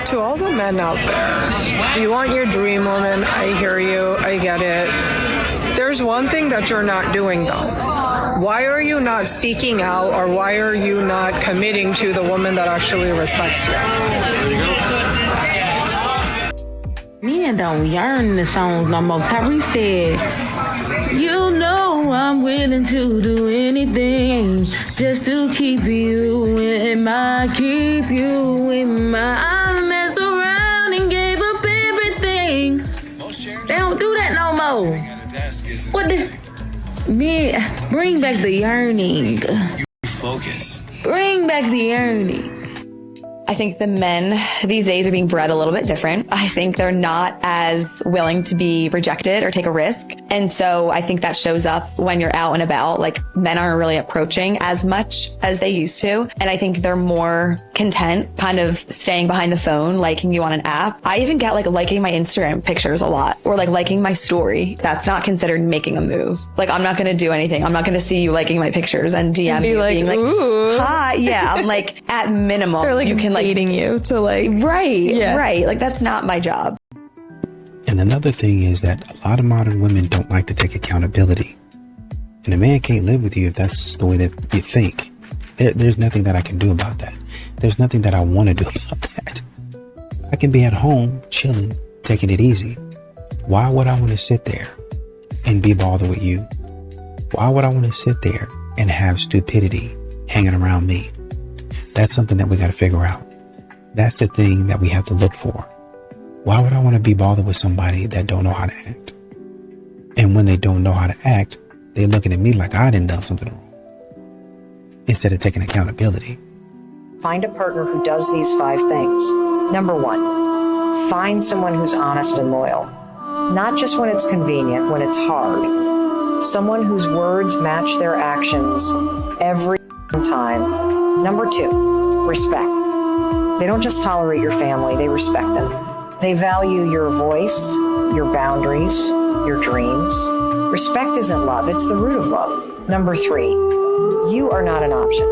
To all the men out there, you want your dream woman. I hear you. I get it. There's one thing that you're not doing, though. Why are you not seeking out, or why are you not committing to the woman that actually respects you? Men don't yearn the songs no more. Tyrese said, you know I'm willing to do anything just to keep you in my, keep you in my. I messed around and gave up everything. They don't do that no more. What the? Man, bring back the yearning. Focus. Bring back the yearning. I think the men these days are being bred a little bit different. I think they're not as willing to be rejected or take a risk. And so I think that shows up when you're out and about. Like, men aren't really approaching as much as they used to. And I think they're more content kind of staying behind the phone, liking you on an app. I even get like liking my Instagram pictures a lot, or like liking my story. That's not considered making a move. Like, I'm not going to do anything. I'm not going to see you liking my pictures and DM me being like, ooh. Hi. Yeah. I'm like, at minimum, or like you can dating you to like, right. Like, that's not my job. And another thing is that a lot of modern women don't like to take accountability. And a man can't live with you if that's the way that you think. There's nothing that I can do about that. There's nothing that I want to do about that. I can be at home, chilling, taking it easy. Why would I want to sit there and be bothered with you? Why would I want to sit there and have stupidity hanging around me? That's something that we got to figure out. That's the thing that we have to look for. Why would I want to be bothered with somebody that don't know how to act? And when they don't know how to act, they're looking at me like I done done something wrong, instead of taking accountability. Find a partner who does these 5 things. Number 1, find someone who's honest and loyal. Not just when it's convenient, when it's hard. Someone whose words match their actions every time. Number 2, respect. They don't just tolerate your family, they respect them. They value your voice, your boundaries, your dreams. Respect isn't love, it's the root of love. Number 3, you are not an option.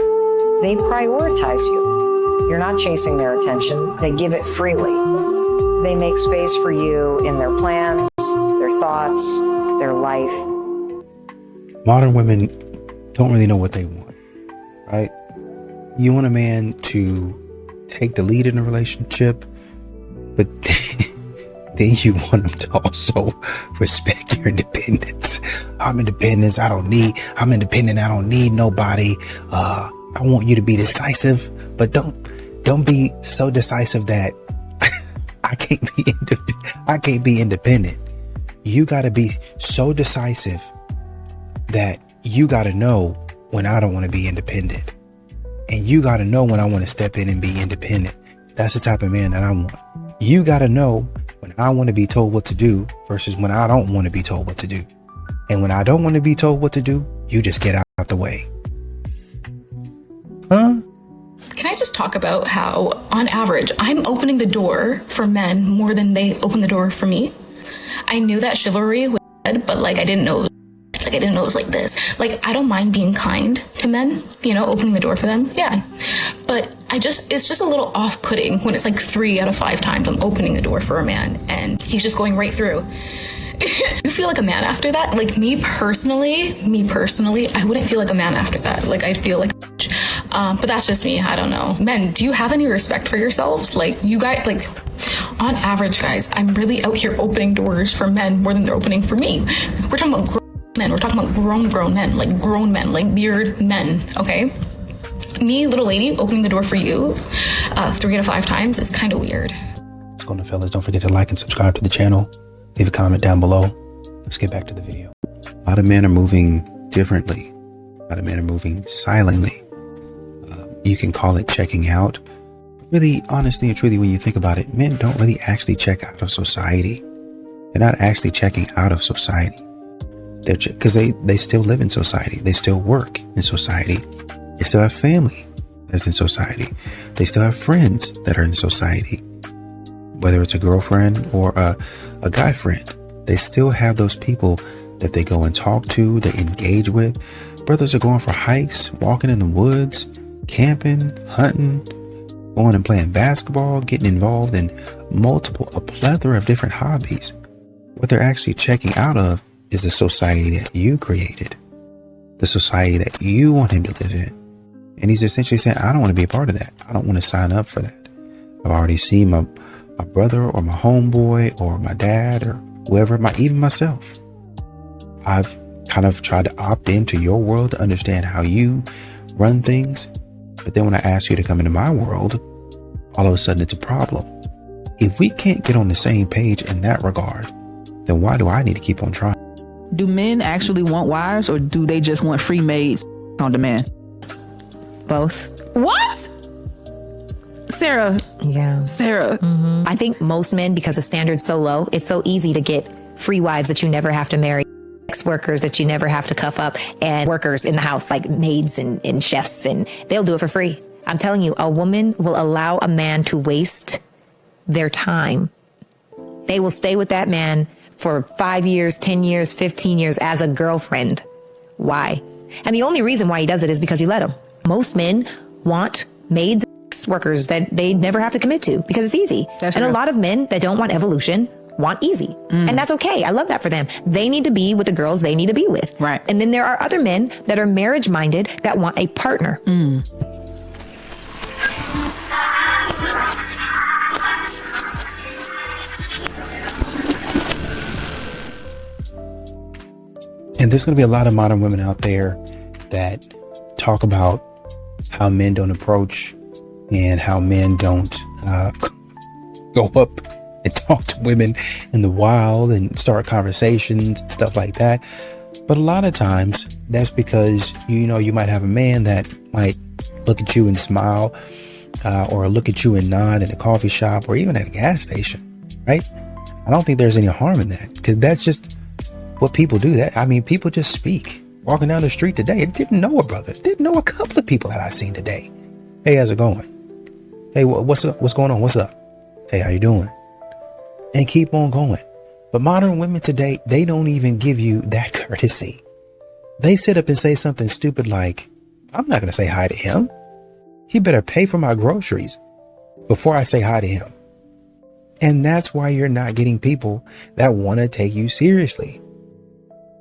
They prioritize you. You're not chasing their attention, they give it freely. They make space for you in their plans, their thoughts, their life. Modern women don't really know what they want, right? You want a man to take the lead in a relationship, but then you want him to also respect your independence. I'm independent. I don't need nobody. I want you to be decisive, but don't be so decisive that I can't be independent. You got to be so decisive that you got to know when I don't want to be independent. And you got to know when I want to step in and be independent. That's the type of man that I want. You got to know when I want to be told what to do versus when I don't want to be told what to do. And when I don't want to be told what to do, you just get out the way. Huh? Can I just talk about how, on average, I'm opening the door for men more than they open the door for me? I knew that chivalry was dead, but I didn't know it was like this. I don't mind being kind to men, opening the door for them. Yeah. But it's just a little off-putting when it's 3 out of 5 times I'm opening the door for a man and he's just going right through. You feel like a man after that? Me personally, I wouldn't feel like a man after that. I'd feel like but that's just me. I don't know. Men, do you have any respect for yourselves? You guys, on average, guys, I'm really out here opening doors for men more than they're opening for me. We're talking about men. We're talking about grown men, grown men, beard men, okay? Me, little lady, opening the door for you 3 out of 5 times is kind of weird. What's going on, fellas? Don't forget to like and subscribe to the channel. Leave a comment down below. Let's get back to the video. A lot of men are moving differently. A lot of men are moving silently. You can call it checking out. Really, honestly and truly, when you think about it, men don't really actually check out of society. They're not actually checking out of society. Because they still live in society. They still work in society. They still have family that's in society. They still have friends that are in society. Whether it's a girlfriend or a guy friend, they still have those people that they go and talk to, they engage with. Brothers are going for hikes, walking in the woods, camping, hunting. going and playing basketball, getting involved in a plethora of different hobbies. What they're actually checking out of is the society that you created, the society that you want him to live in. And he's essentially saying, I don't want to be a part of that. I don't want to sign up for that. I've already seen my brother or my homeboy or my dad or whoever, even myself. I've kind of tried to opt into your world to understand how you run things. But then when I ask you to come into my world, all of a sudden it's a problem. If we can't get on the same page in that regard, then why do I need to keep on trying? Do men actually want wives, or do they just want free maids on demand? Both. What? Sarah. Yeah. Sarah. I think most men, because the standard's so low, it's so easy to get free wives that you never have to marry, ex-workers that you never have to cuff up, and workers in the house like maids and chefs, and they'll do it for free. I'm telling you, a woman will allow a man to waste their time. They will stay with that man for 5 years, 10 years, 15 years as a girlfriend. Why? And the only reason why he does it is because you let him. Most men want maids, workers that they never have to commit to because it's easy. That's and true. a lot of men that don't want evolution want easy. And that's okay. I love that for them. They need to be with the girls they need to be with. Right. And then there are other men that are marriage minded that want a partner. And there's going to be a lot of modern women out there that talk about how men don't approach and how men don't go up and talk to women in the wild and start conversations and stuff like that. But a lot of times that's because, you might have a man that might look at you and smile or look at you and nod at a coffee shop or even at a gas station, right? I don't think there's any harm in that because that's just what people do. People just speak. Walking down the street today, I didn't know a brother, didn't know a couple of people that I seen today. Hey, how's it going? Hey, what's up? What's going on? What's up? Hey, how you doing? And keep on going. But modern women today, they don't even give you that courtesy. They sit up and say something stupid like, I'm not going to say hi to him. He better pay for my groceries before I say hi to him. And that's why you're not getting people that want to take you seriously.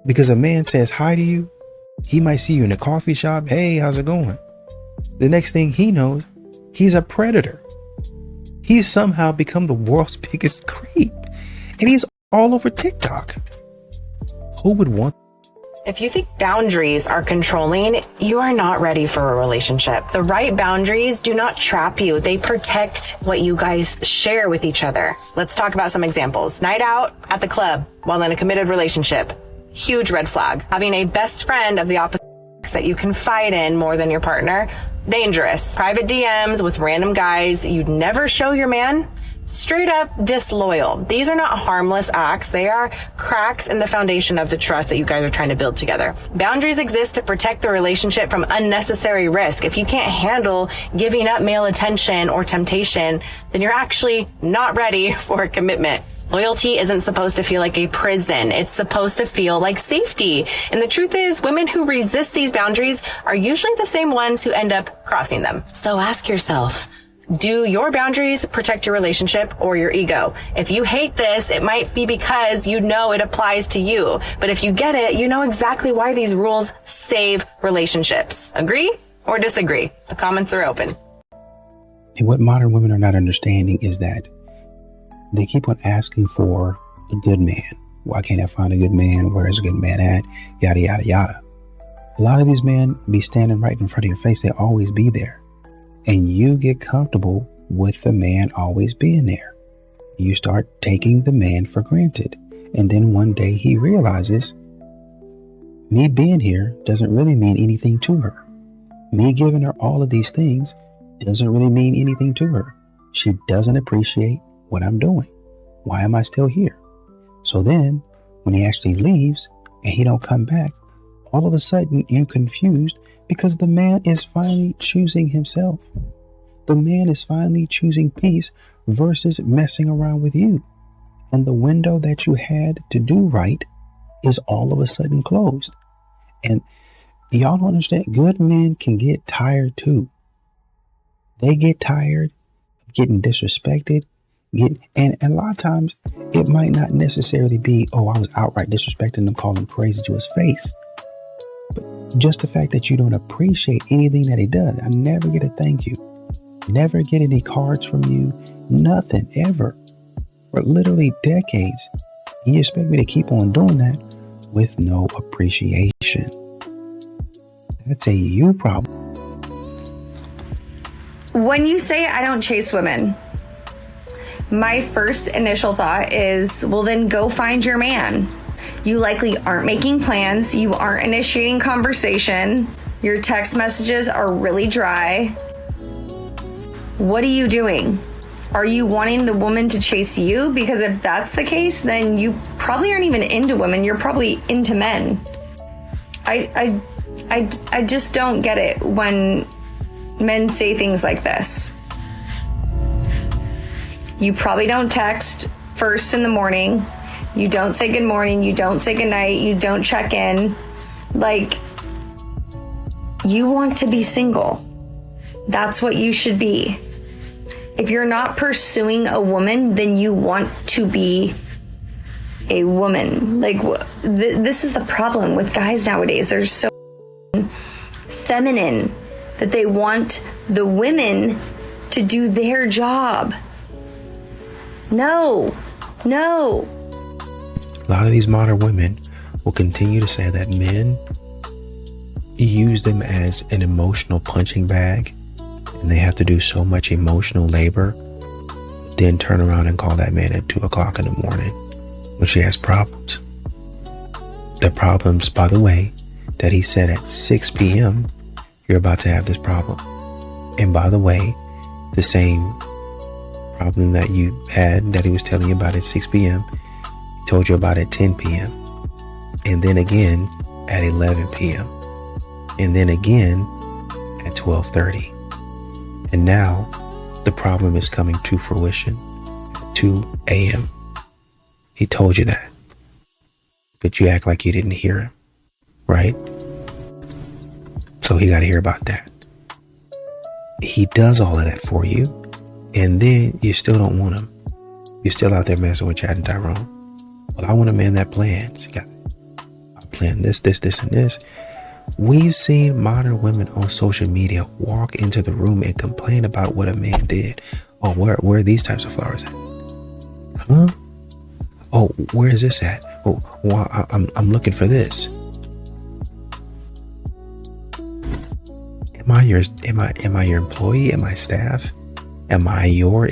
Because a man says hi to you, he might see you in a coffee shop. Hey, how's it going? The next thing he knows, he's a predator. He's somehow become the world's biggest creep. And he's all over TikTok. Who would want? If you think boundaries are controlling, you are not ready for a relationship. The right boundaries do not trap you. They protect what you guys share with each other. Let's talk about some examples. Night out at the club while in a committed relationship. Huge red flag. Having a best friend of the opposite sex that you confide in more than your partner. Dangerous. Private DMs with random guys you'd never show your man. Straight up disloyal. These are not harmless acts. They are cracks in the foundation of the trust that you guys are trying to build together. Boundaries exist to protect the relationship from unnecessary risk. If you can't handle giving up male attention or temptation, then you're actually not ready for a commitment. Loyalty isn't supposed to feel like a prison. It's supposed to feel like safety. And the truth is, women who resist these boundaries are usually the same ones who end up crossing them. So ask yourself, do your boundaries protect your relationship or your ego? If you hate this, it might be because you know it applies to you. But if you get it, you know exactly why these rules save relationships. Agree or disagree? The comments are open. And what modern women are not understanding is that they keep on asking for a good man. Why can't I find a good man? Where is a good man at? Yada, yada, yada. A lot of these men be standing right in front of your face. They always be there. And you get comfortable with the man always being there. You start taking the man for granted. And then one day he realizes, me being here doesn't really mean anything to her. Me giving her all of these things doesn't really mean anything to her. She doesn't appreciate what I'm doing. Why am I still here? So then when he actually leaves and he don't come back, all of a sudden you confused because the man is finally choosing himself. The man is finally choosing peace versus messing around with you. And the window that you had to do right is all of a sudden closed. And y'all don't understand, good men can get tired too. They get tired getting disrespected, and a lot of times it might not necessarily be, oh, I was outright disrespecting him, calling him crazy to his face. But just the fact that you don't appreciate anything that he does. I never get a thank you. Never get any cards from you. Nothing ever. For literally decades. And you expect me to keep on doing that with no appreciation. That's a you problem. When you say I don't chase women, my first initial thought is, well, then go find your man. You likely aren't making plans. You aren't initiating conversation. Your text messages are really dry. What are you doing? Are you wanting the woman to chase you? Because if that's the case, then you probably aren't even into women. You're probably into men. I just don't get it when men say things like this. You probably don't text first in the morning. You don't say good morning. You don't say good night. You don't check in. Like, you want to be single. That's what you should be. If you're not pursuing a woman, then you want to be a woman. Like, this is the problem with guys nowadays. They're so feminine that they want the women to do their job. No. A lot of these modern women will continue to say that men use them as an emotional punching bag, and they have to do so much emotional labor, then turn around and call that man at 2 o'clock in the morning when she has problems. The problems, by the way, that he said at 6 p.m., you're about to have this problem. And by the way, the same problem that you had that he was telling you about at 6 p.m., he told you about at 10 p.m. And then again at 11 p.m. And then again at 12:30. And now the problem is coming to fruition at 2 a.m. He told you that. But you act like you didn't hear him, right? So he got to hear about that. He does all of that for you, and then you still don't want him. You're still out there messing with Chad and Tyrone. Well, I want a man that plans. I plan this, and this. We've seen modern women on social media walk into the room and complain about what a man did. Oh, where are these types of flowers at? Huh? Oh, where is this at? Oh, well, I'm looking for this. Am I your employee? Am I staff? Am I your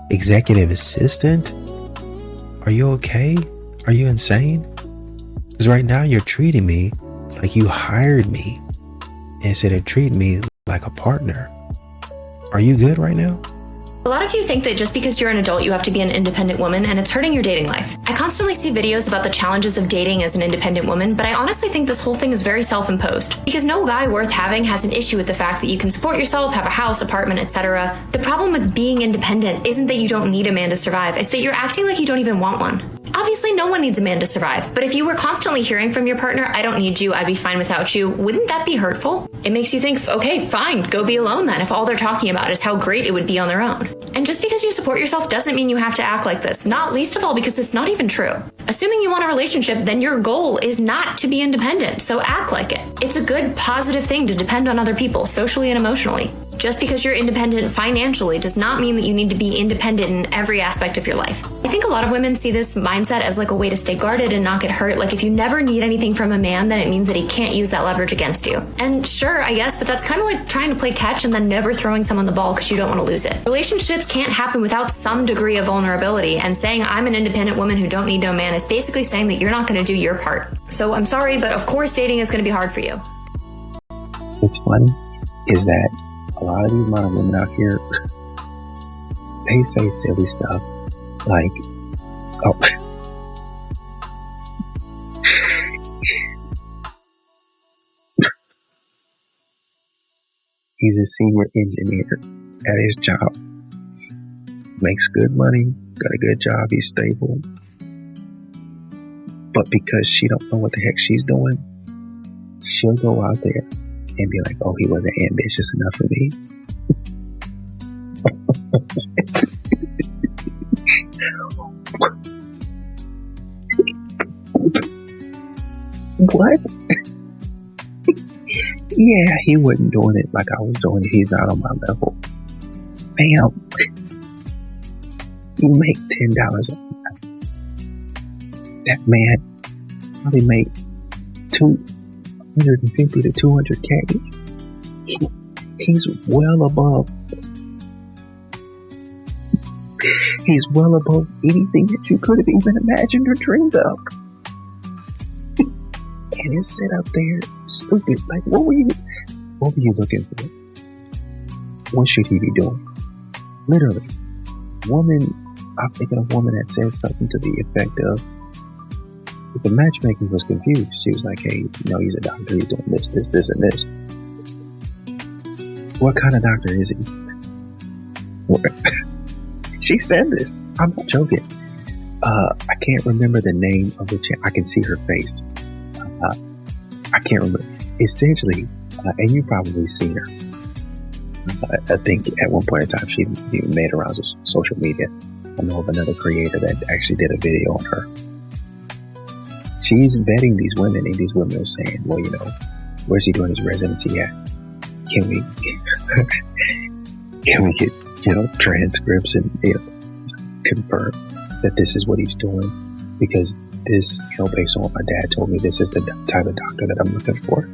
executive assistant? Are you okay? Are you insane? Because right now you're treating me like you hired me instead of treating me like a partner. Are you good right now? A lot of you think that just because you're an adult, you have to be an independent woman, and it's hurting your dating life. I constantly see videos about the challenges of dating as an independent woman, but I honestly think this whole thing is very self-imposed. Because no guy worth having has an issue with the fact that you can support yourself, have a house, apartment, etc. The problem with being independent isn't that you don't need a man to survive, it's that you're acting like you don't even want one. Obviously, no one needs a man to survive, but if you were constantly hearing from your partner, I don't need you, I'd be fine without you, wouldn't that be hurtful? It makes you think, okay, fine, go be alone then, if all they're talking about is how great it would be on their own. And just because you support yourself doesn't mean you have to act like this, not least of all because it's not even true. Assuming you want a relationship, then your goal is not to be independent, so act like it. It's a good, positive thing to depend on other people, socially and emotionally. Just because you're independent financially does not mean that you need to be independent in every aspect of your life. I think a lot of women see this mindset as like a way to stay guarded and not get hurt. Like if you never need anything from a man, then it means that he can't use that leverage against you. And sure, I guess, but that's kind of like trying to play catch and then never throwing someone the ball because you don't want to lose it. Relationships can't happen without some degree of vulnerability, and saying I'm an independent woman who don't need no man is basically saying that you're not going to do your part. So I'm sorry, but of course dating is going to be hard for you. What's funny is that a lot of these modern women out here, they say silly stuff like, oh, he's a senior engineer at his job, makes good money, got a good job, he's stable. But because she don't know what the heck she's doing, she'll go out there and be like, oh, he wasn't ambitious enough for me. What? Yeah, he wasn't doing it like I was doing it. He's not on my level. Bam. You make $10 a month. That man probably made 250 to 200K. He's well above. He's well above anything that you could have even imagined or dreamed of. And it's sit up there stupid. Like, what were you looking for? What should he be doing? Literally. I'm thinking of a woman that said something to the effect of, if the matchmaking was confused, she was like, hey, he's a doctor, he's doing this, and this. What kind of doctor is he? She said this. I'm not joking. I can't remember the name of the I can see her face. I can't remember. Essentially, and you've probably seen her. I think at one point in time she even made around social media. I know of another creator that actually did a video on her. She's vetting these women, and these women are saying, well, where's he doing his residency at? Can we get, transcripts and, confirm that this is what he's doing? Because this, based on what my dad told me, this is the type of doctor that I'm looking for.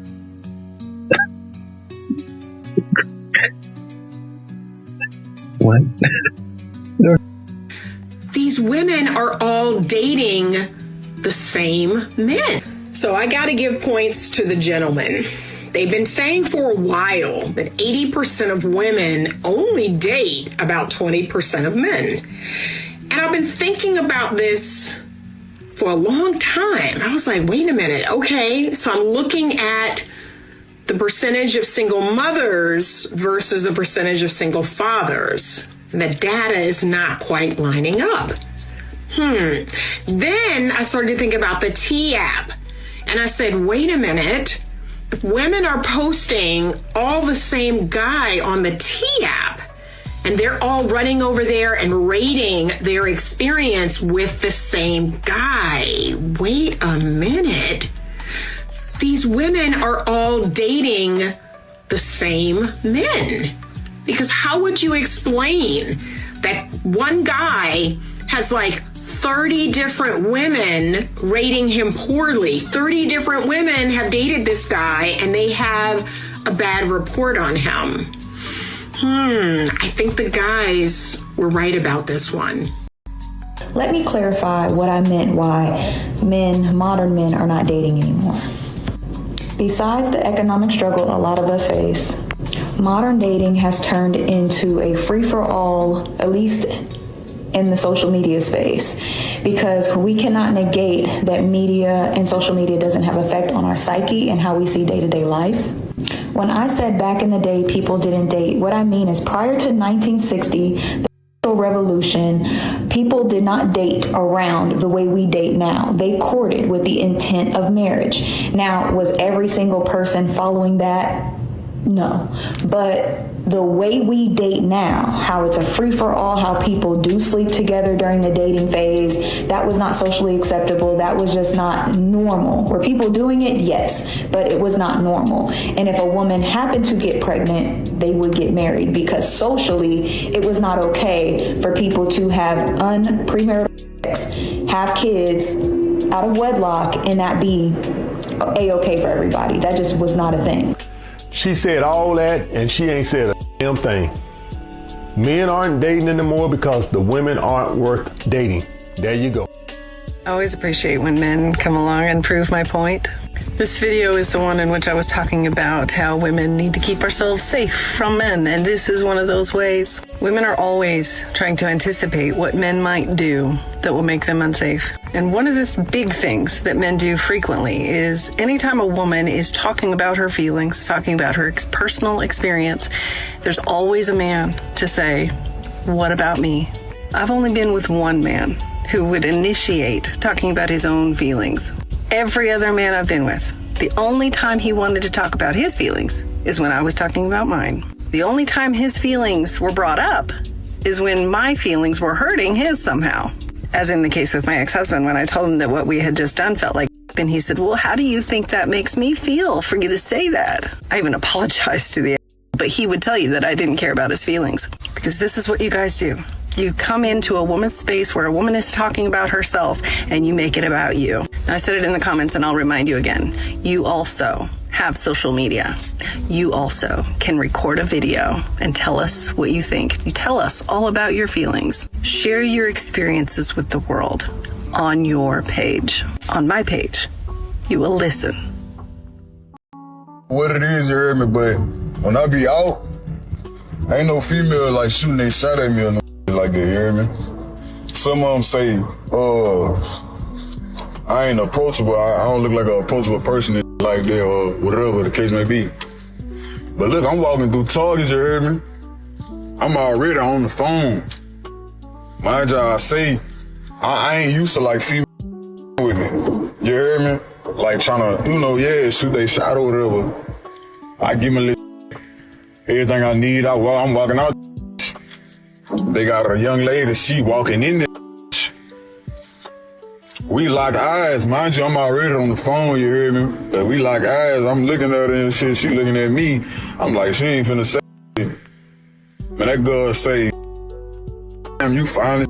What? These women are all dating the same men. So I got to give points to the gentlemen. They've been saying for a while that 80% of women only date about 20% of men. And I've been thinking about this for a long time. I was like, wait a minute. Okay, so I'm looking at the percentage of single mothers versus the percentage of single fathers. And the data is not quite lining up. Then I started to think about the T app. And I said, wait a minute. If women are posting all the same guy on the T app, and they're all running over there and rating their experience with the same guy. Wait a minute. These women are all dating the same men. Because how would you explain that one guy has like 30 different women rating him poorly? 30 different women have dated this guy and they have a bad report on him. I think the guys were right about this one. Let me clarify what I meant why modern men are not dating anymore. Besides the economic struggle a lot of us face, modern dating has turned into a free-for-all, at least in the social media space, because we cannot negate that media and social media doesn't have effect on our psyche and how we see day-to-day life. When I said back in the day people didn't date, what I mean is prior to 1960, the Industrial Revolution, people did not date around the way we date now. They courted with the intent of marriage. Now, was every single person following that? No. But the way we date now, how it's a free-for-all, how people do sleep together during the dating phase, that was not socially acceptable. That was just not normal. Were people doing it? Yes, but it was not normal. And if a woman happened to get pregnant, they would get married because socially it was not okay for people to have premarital sex, have kids out of wedlock, and that be A-okay for everybody. That just was not a thing. She said all that, and she ain't said a damn thing. Men aren't dating anymore because the women aren't worth dating. There you go. I always appreciate when men come along and prove my point. This video is the one in which I was talking about how women need to keep ourselves safe from men, and this is one of those ways. Women are always trying to anticipate what men might do that will make them unsafe. And one of the big things that men do frequently is anytime a woman is talking about her feelings, talking about her personal experience, there's always a man to say, "What about me?" I've only been with one man who would initiate talking about his own feelings. Every other man I've been with, the only time he wanted to talk about his feelings is when I was talking about mine. The only time his feelings were brought up is when my feelings were hurting his somehow. As in the case with my ex-husband, when I told him that what we had just done felt like, and he said, well, how do you think that makes me feel for you to say that? I even apologized to the but he would tell you that I didn't care about his feelings. Because this is what you guys do. You come into a woman's space where a woman is talking about herself and you make it about you. Now, I said it in the comments and I'll remind you again. You also have social media. You also can record a video and tell us what you think. You tell us all about your feelings. Share your experiences with the world on your page. On my page, you will listen. What it is, you heard me, but when I be out, ain't no female like shooting they shot at me or no like that, you hear me? Some of them say, I ain't approachable, I don't look like an approachable person like that or whatever the case may be. But look, I'm walking through Target, you hear me? I'm already on the phone. Mind you, I say, I ain't used to like female with me, you hear me? Like trying to, shoot they shot or whatever. I give me everything I need. I'm walking out. They got a young lady, she walking in there. We lock eyes. Mind you, I'm already on the phone, you hear me? But we lock eyes. I'm looking at her and shit. She looking at me. I'm like, she ain't finna say it. Man, that girl say, damn, you finally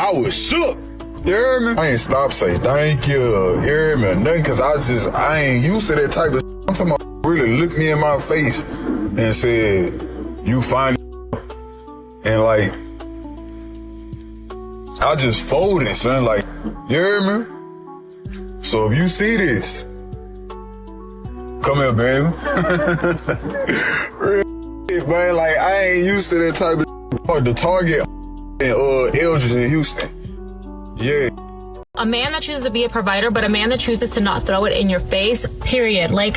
I was shook. You hear me? I ain't stop say thank you hear me or nothing, cause I ain't used to that type of shit. I'm talking about really looked me in my face and said, you fine. And like, I just folded, son. Like, you hear me? So if you see this, come here, baby. Real, man, like, I ain't used to that type of shit. The Target and Eldridge in Houston. Yeah. A man that chooses to be a provider, but a man that chooses to not throw it in your face, period. Like,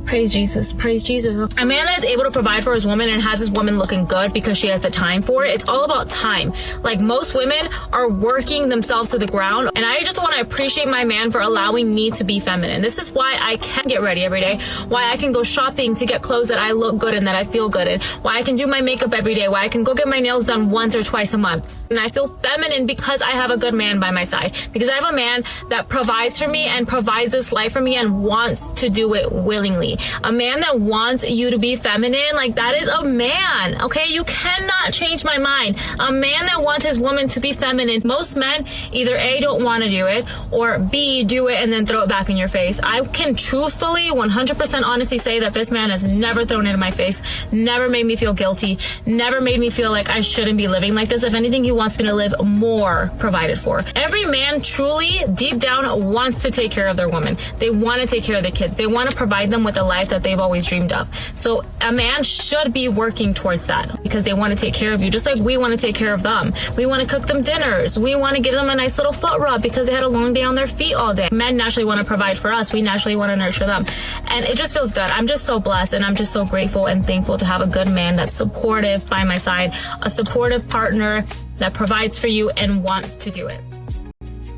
praise Jesus, praise Jesus. A man that is able to provide for his woman and has his woman looking good because she has the time for it. It's all about time. Like, most women are working themselves to the ground, and I just want to appreciate my man for allowing me to be feminine. This is why I can get ready every day, why I can go shopping to get clothes that I look good and that I feel good in, why I can do my makeup every day, why I can go get my nails done once or twice a month. And I feel feminine because I have a good man by my side, because I have a man that provides for me and provides this life for me and wants to do it willingly. A man that wants you to be feminine, like, that is a man, okay? You cannot change my mind. A man that wants his woman to be feminine. Most men either A, don't want to do it, or B, do it and then throw it back in your face. I can truthfully, 100% honestly say that this man has never thrown it in my face, never made me feel guilty, never made me feel like I shouldn't be living like this. If anything, he wants me to live more provided for. Every man truly, deep down, wants to take care of their woman. They want to take care of the kids. They want to provide them with a life that they've always dreamed of. So a man should be working towards that, because they want to take care of you, just like we want to take care of them. We want to cook them dinners. We want to give them a nice little foot rub because they had a long day on their feet all day. Men naturally want to provide for us. We naturally want to nurture them. And it just feels good. I'm just so blessed, and I'm just so grateful and thankful to have a good man that's supportive by my side, a supportive partner that provides for you and wants to do it.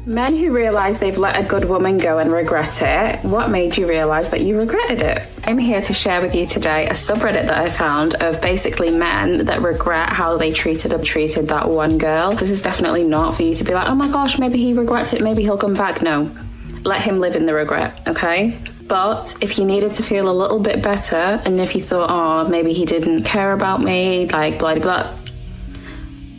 Men who realise they've let a good woman go and regret it, what made you realise that you regretted it? I'm here to share with you today a subreddit that I found of basically men that regret how they treated that one girl. This is definitely not for you to be like, oh my gosh, maybe he regrets it, maybe he'll come back. No, let him live in the regret, okay? But if you needed to feel a little bit better, and if you thought, oh, maybe he didn't care about me, like blah, blah, blah,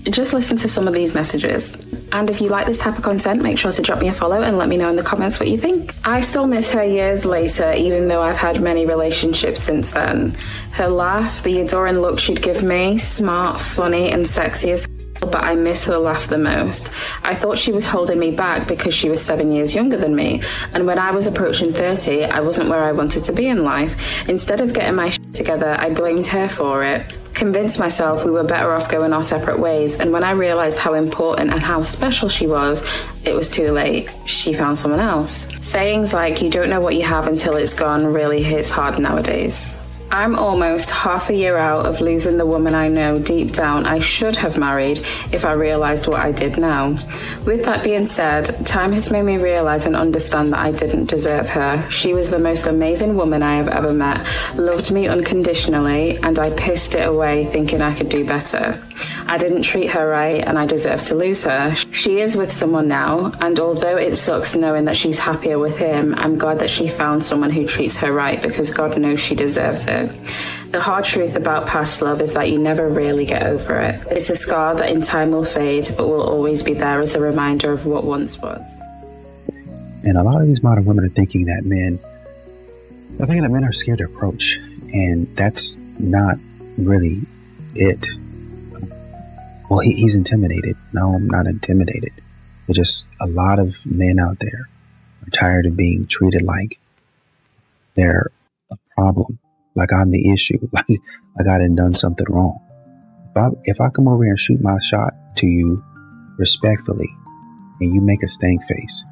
just listen to some of these messages. And if you like this type of content, make sure to drop me a follow and let me know in the comments what you think. I still miss her years later, even though I've had many relationships since then. Her laugh, the adoring look she'd give me, smart, funny, and sexy as hell, but I miss her laugh the most. I thought she was holding me back because she was 7 years younger than me. And when I was approaching 30, I wasn't where I wanted to be in life. Instead of getting my shit together, I blamed her for it. Convinced myself we were better off going our separate ways, and when I realised how important and how special she was, it was too late. She found someone else. Sayings like, you don't know what you have until it's gone, really hits hard nowadays. I'm almost half a year out of losing the woman I know deep down I should have married if I realised what I did now. With that being said, time has made me realise and understand that I didn't deserve her. She was the most amazing woman I have ever met, loved me unconditionally, and I pissed it away thinking I could do better. I didn't treat her right and I deserve to lose her. She is with someone now, and although it sucks knowing that she's happier with him, I'm glad that she found someone who treats her right because God knows she deserves it. The hard truth about past love is that you never really get over it. It's a scar that in time will fade, but will always be there as a reminder of what once was. And a lot of these modern women are thinking that men are scared to approach, and that's not really it. Well, he's intimidated. No, I'm not intimidated. There's just a lot of men out there are tired of being treated like they're a problem, like I'm the issue, like I done something wrong. If I come over here and shoot my shot to you respectfully, and you make a stank face,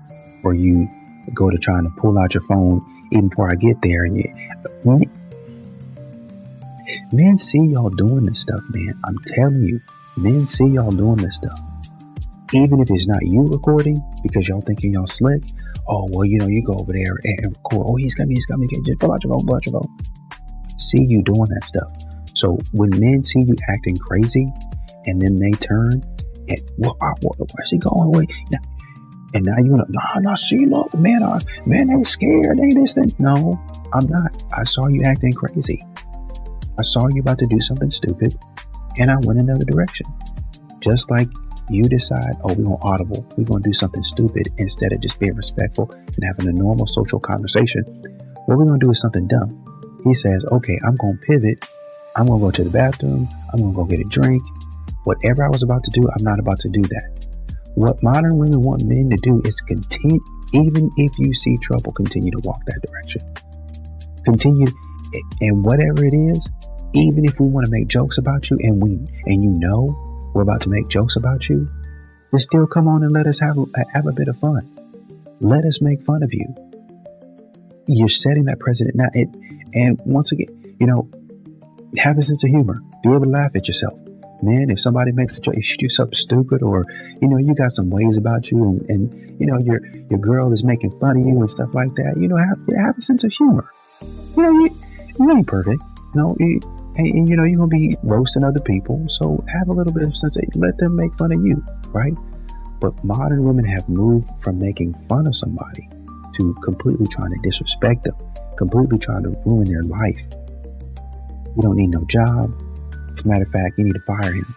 or you go to trying to pull out your phone even before I get there, and men see y'all doing this stuff, man. I'm telling you, men see y'all doing this stuff. Even if it's not you recording, because y'all thinking y'all slick. Oh, well, you go over there and record. Oh, he's got me. Just pull out your phone. See you doing that stuff. So when men see you acting crazy, and then they turn and where's he going? Wait, and now you no, see, look, man, they scared. They this thing. No, I'm not. I saw you acting crazy. I saw you about to do something stupid, and I went another direction. Just like you decide, oh, we're going to audible. We're going to do something stupid instead of just being respectful and having a normal social conversation. What we're going to do is something dumb. He says, okay, I'm going to pivot. I'm going to go to the bathroom. I'm going to go get a drink. Whatever I was about to do, I'm not about to do that. What modern women want men to do is continue, even if you see trouble, continue to walk that direction. Continue, and whatever it is, even if we want to make jokes about you and we're about to make jokes about you, just still come on and let us have a bit of fun. Let us make fun of you. You're setting that precedent now. And once again, have a sense of humor. Be able to laugh at yourself. Man, if somebody makes a joke, if you do something stupid, or, you got some ways about you and your girl is making fun of you and stuff like that, have a sense of humor. You ain't perfect. And you're going to be roasting other people. So have a little bit of sense. Let them make fun of you, right? But modern women have moved from making fun of somebody to completely trying to disrespect them, completely trying to ruin their life. You don't need no job. As a matter of fact, you need to fire him.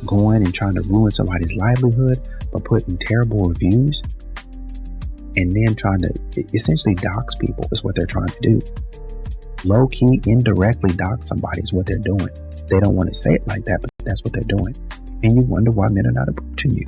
Going and trying to ruin somebody's livelihood by putting terrible reviews, and then trying to essentially dox people is what they're trying to do. Low-key, indirectly dox somebody is what they're doing. They don't want to say it like that, but that's what they're doing. And you wonder why men are not approaching you.